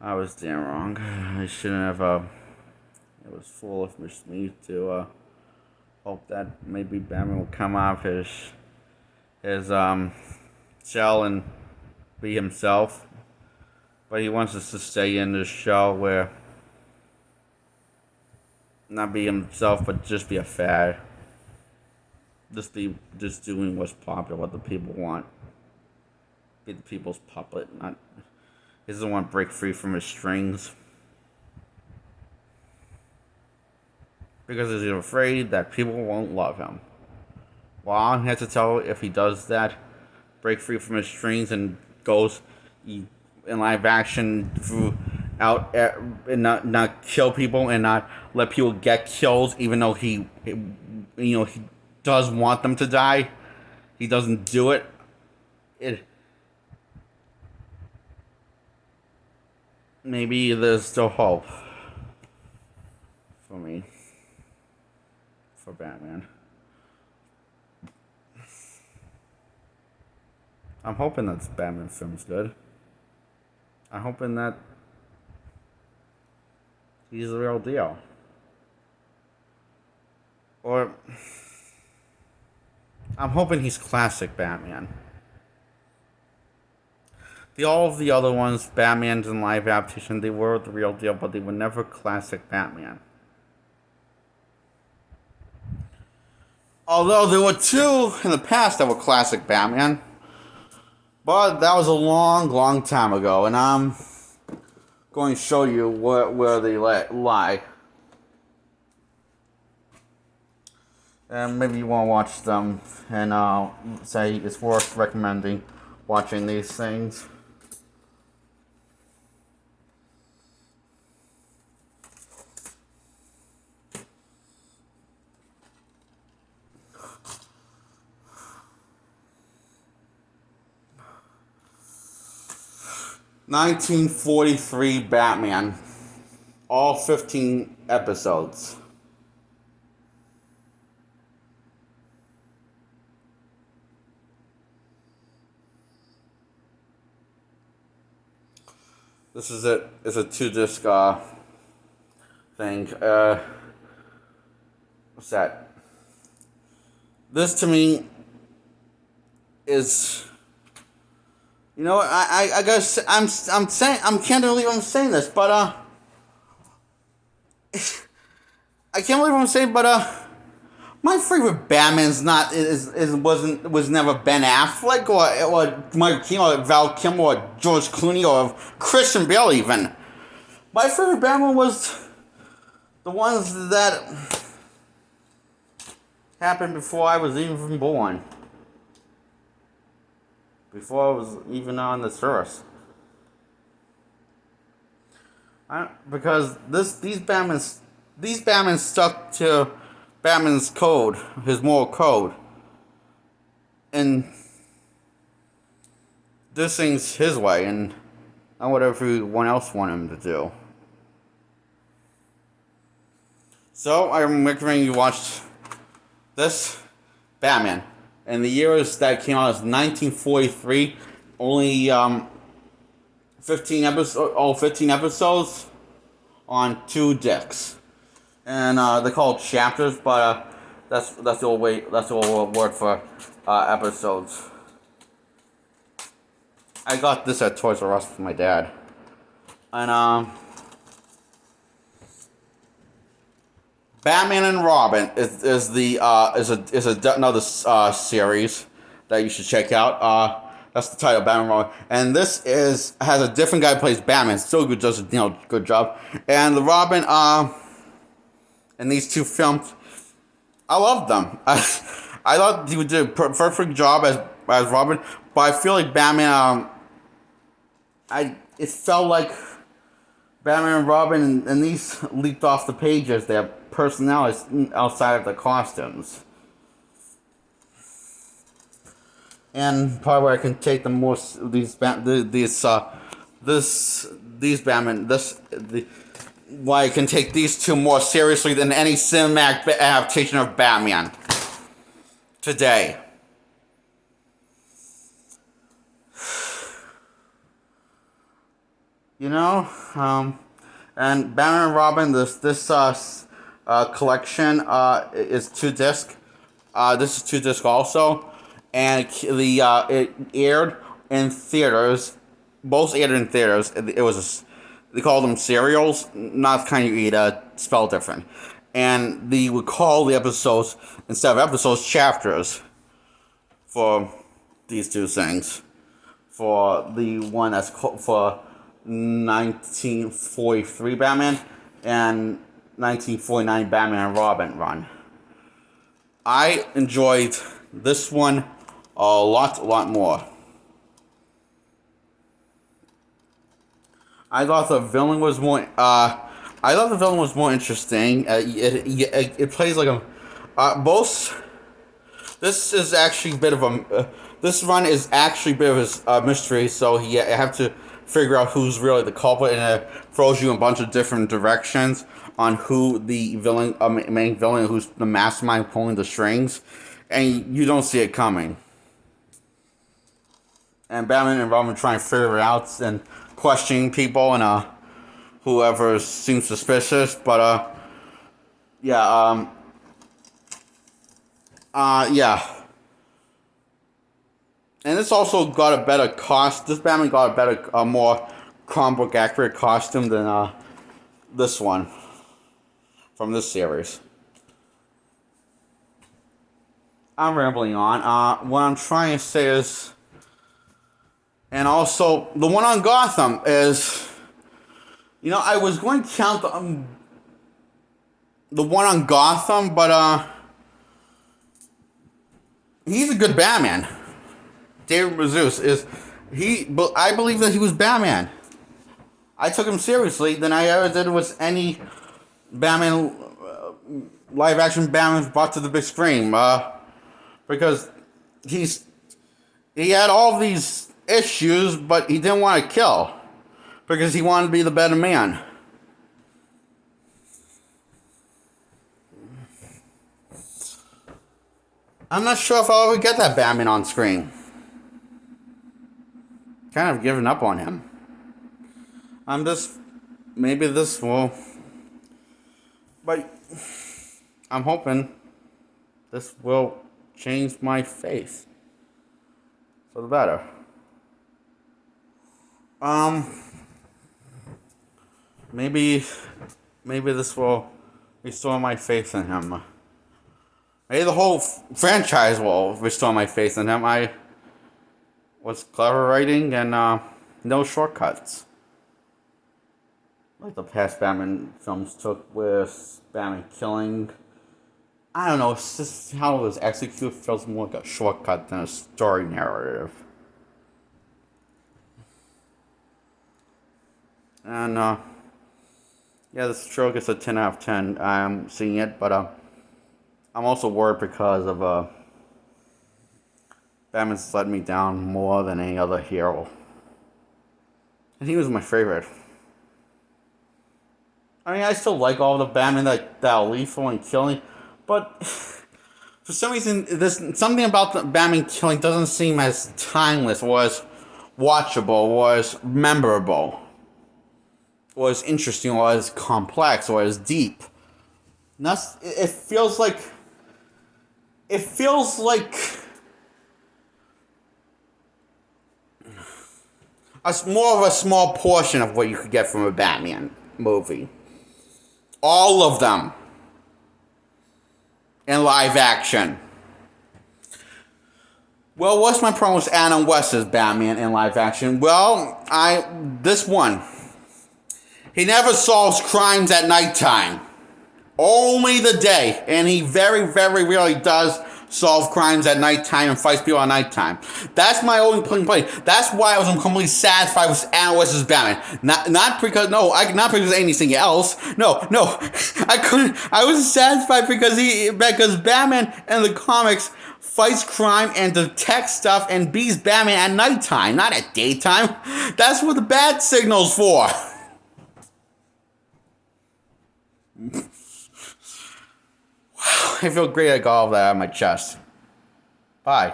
I was damn wrong. I shouldn't have. It was foolish of me to hope that maybe Batman would come off his shell and be himself. But he wants us to stay in this shell where not be himself, but just be a fad. Just doing what's popular, what the people want. Be the people's puppet. Not he doesn't want to break free from his strings because he's afraid that people won't love him. Well, I have to tell if he does that, break free from his strings and goes in live action out and not kill people and not let people get killed, even though he does want them to die. He doesn't do it. It maybe there's still hope for me for Batman. I'm hoping that this Batman film's good. I'm hoping that he's the real deal. Or I'm hoping he's classic Batman. All of the other ones, Batman's in live adaptation, they were the real deal, but they were never classic Batman. Although there were two in the past that were classic Batman. But that was a long, long time ago, and I'm going to show you where they lie. And maybe you want to watch them and say it's worth recommending watching these things. "1943 Batman", all 15 episodes. This is it. It's a 2-disc thing. What's that? This to me is. You know, I guess I'm saying I can't believe I'm saying this, but I can't believe I'm saying, but my favorite Batman's not was never Ben Affleck or Mike Keaton or Val Kilmer or George Clooney or Christian Bale even. My favorite Batman was the ones that happened before I was even born. Before I was even on this earth. Because these Batman stuck to Batman's code, his moral code. And this thing's his way and not what everyone else wanted him to do. So I'm recommending you watch this Batman. And the years that came out is 1943. Only 15 episodes on 2 discs, and they're called chapters. But that's the old way. That's the old word for episodes. I got this at Toys R Us with my dad, and Batman and Robin is another series that you should check out. That's the title, Batman and Robin, and this has a different guy who plays Batman. Still good, does a good job. And the Robin, in these two films, I loved them. I thought he did a perfect job as Robin, but I feel like Batman. It felt like Batman and Robin and these leaped off the pages. Their personalities outside of the costumes, and probably where I can take them more why I can take these two more seriously than any cinematic adaptation of Batman today. You know, and Batman and Robin. This collection is 2 disc. This is 2 disc also, and it aired in theaters. Both aired in theaters. It was they called them serials, not the kind you eat. Spelled different, and they would call the episodes instead of episodes chapters for these two things. For the one that's called for 1943 Batman and 1949 Batman and Robin run. I enjoyed this one a lot more. I thought the villain was more. I thought the villain was more interesting. It plays like a both. This is actually a bit of a. This run is actually a bit of a mystery, so you have to figure out who's really the culprit, and it throws you in a bunch of different directions on who the villain, main villain, who's the mastermind pulling the strings, and you don't see it coming. And Batman and Robin trying to figure it out and questioning people and whoever seems suspicious, but yeah, yeah. And this also got a better cost. This Batman got a better, more comic book accurate costume than this one from this series. I'm rambling on. What I'm trying to say is, and also the one on Gotham is, I was going to count the one on Gotham, but he's a good Batman. David Mazouz is but I believe that he was Batman. I took him seriously than I ever did with any Batman live action Batman brought to the big screen. Because he had all these issues, but he didn't want to kill because he wanted to be the better man. I'm not sure if I'll ever get that Batman on screen. Kind of given up on him. Maybe this will, but I'm hoping this will change my faith for the better. Maybe this will restore my faith in him. Maybe the whole franchise will restore my faith in him. I was clever writing and no shortcuts. Like the past Batman films took with Batman killing. I don't know, it's just how it was executed feels more like a shortcut than a story narrative. And yeah, this show gets a 10 out of 10. I'm seeing it, but I'm also worried because of Batman's let me down more than any other hero. And he was my favorite. I mean, I still like all the Batman that are lethal and killing, but for some reason, there's something about the Batman killing doesn't seem as timeless, or as watchable, or as memorable, or as interesting, or as complex, or as deep. It feels like more of a small portion of what you could get from a Batman movie. All of them in live action. Well, what's my problem with Adam West's Batman in live action? Well, this one. He never solves crimes at nighttime. Only the day. And he very, very rarely does solve crimes at nighttime and fights people at nighttime. That's my only complaint. That's why I was completely satisfied with Adam West's Batman. Not because of anything else. No. I was satisfied because Batman in the comics fights crime and detects stuff and beats Batman at nighttime, not at daytime. That's what the bat signal's for. I feel great I got all that out of my chest. Bye.